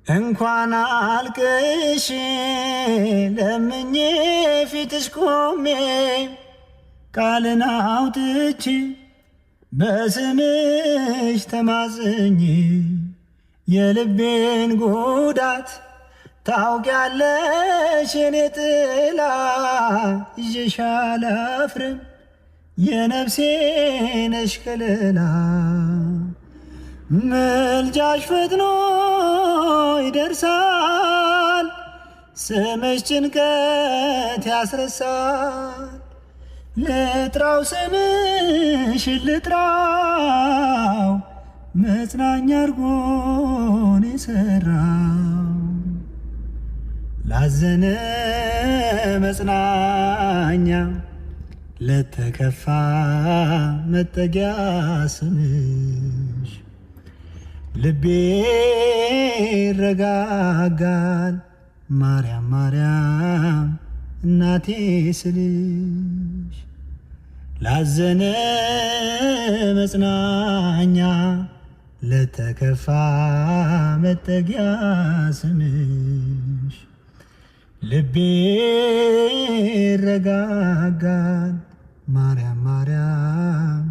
እንኳን አልቅሽ ለምኜ ፊትሽ ቆሜ ቃልን አውጥቼ በስምሽ ተማጽኜ የልቤን ጉዳት ታውቂያለሽ የኔ ጥላ ይዤሽ አላፍርም የነፍሴ ነሽ ከለላ ምልጃሽ ፈጥኖ ይደርሳል ስምሽ ጭንቀት ያስረሳል ልጥራው ስምሽ ልጥራው መጽናኛ አርጎን የሰራው ላዘነ መጽናኛ ለተከፋ መጠጊያ ስምሽ ልቤ ይረጋጋል ማርያም ማርያም እናቴ ስልሽ ላዘነ መጽናኛ ለተከፋ መጠጊያ ስምሽ ልቤ ይረጋጋል ማርያም ማርያም